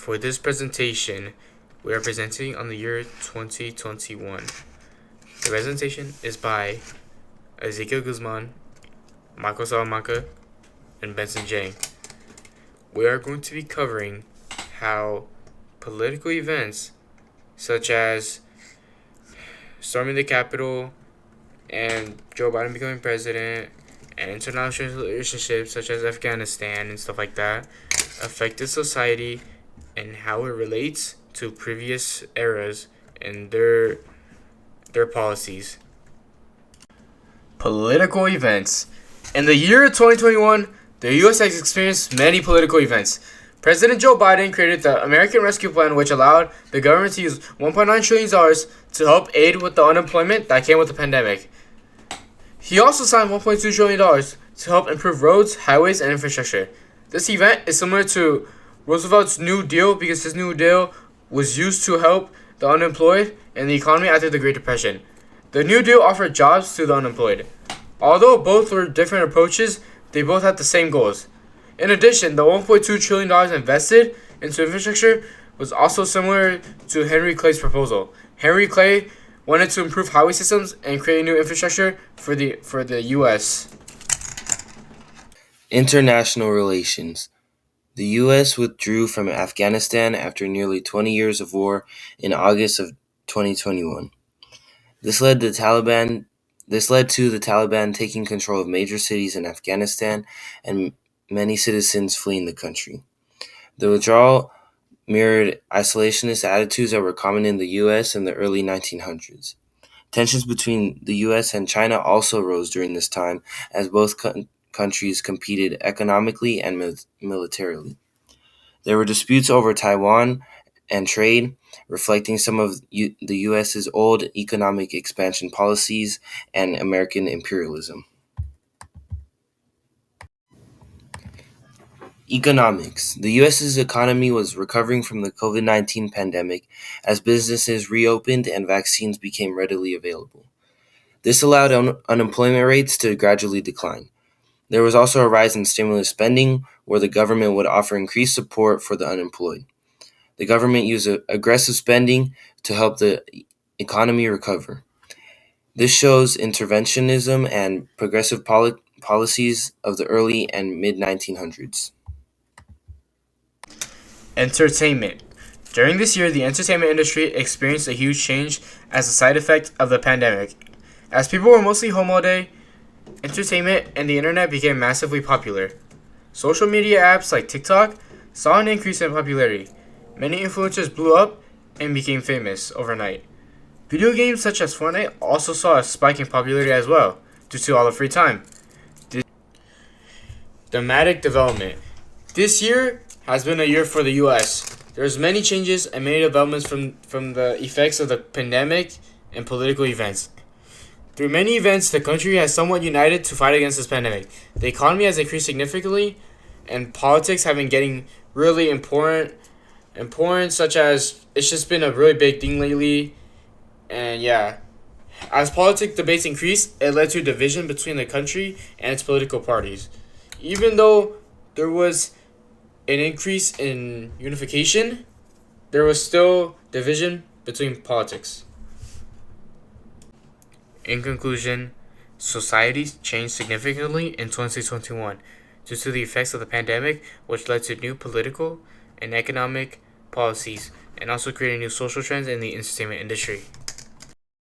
For this presentation, we are presenting on the year 2021. The presentation is by Ezekiel Guzman, Michael Salamanca, and Benson Jang. We are going to be covering how political events such as storming the Capitol and Joe Biden becoming president and international relationships such as Afghanistan and stuff like that affected society and how it relates to previous eras and their policies. Political events. In the year 2021, the U.S. has experienced many political events. President Joe Biden created the American Rescue Plan, which allowed the government to use $1.9 trillion to help aid with the unemployment that came with the pandemic. He also signed $1.2 trillion to help improve roads, highways, and infrastructure. This event is similar to Roosevelt's New Deal because his New Deal was used to help the unemployed and the economy after the Great Depression. The New Deal offered jobs to the unemployed. Although both were different approaches, they both had the same goals. In addition, the $1.2 trillion invested into infrastructure was also similar to Henry Clay's proposal. Henry Clay wanted to improve highway systems and create new infrastructure for the U.S. International relations. The U.S. withdrew from Afghanistan after nearly 20 years of war in August of 2021. This led to the Taliban taking control of major cities in Afghanistan and many citizens fleeing the country. The withdrawal mirrored isolationist attitudes that were common in the U.S. in the early 1900s. Tensions between the U.S. and China also rose during this time as both countries competed economically and militarily. There were disputes over Taiwan and trade, reflecting some of the U.S.'s old economic expansion policies and American imperialism. Economics. The U.S.'s economy was recovering from the COVID-19 pandemic as businesses reopened and vaccines became readily available. This allowed unemployment rates to gradually decline. There was also a rise in stimulus spending, where the government would offer increased support for the unemployed. The government used aggressive spending to help the economy recover. This shows interventionism and progressive policies of the early and mid-1900s. Entertainment. During this year, the entertainment industry experienced a huge change as a side effect of the pandemic. As people were mostly home all day, entertainment and the internet became massively popular. Social media apps like TikTok saw an increase in popularity. Many influencers blew up and became famous overnight. Video games such as Fortnite also saw a spike in popularity as well, due to all the free time. Thematic development. This year has been a year for the U.S. There's many changes and many developments from the effects of the pandemic and political events. Through many events, the country has somewhat united to fight against this pandemic. The economy has increased significantly, and politics have been getting really important, such as it's just been a really big thing lately. And yeah, as politic debates increased, it led to division between the country and its political parties. Even though there was an increase in unification, there was still division between politics. In conclusion, society changed significantly in 2021 due to the effects of the pandemic, which led to new political and economic policies and also created new social trends in the entertainment industry.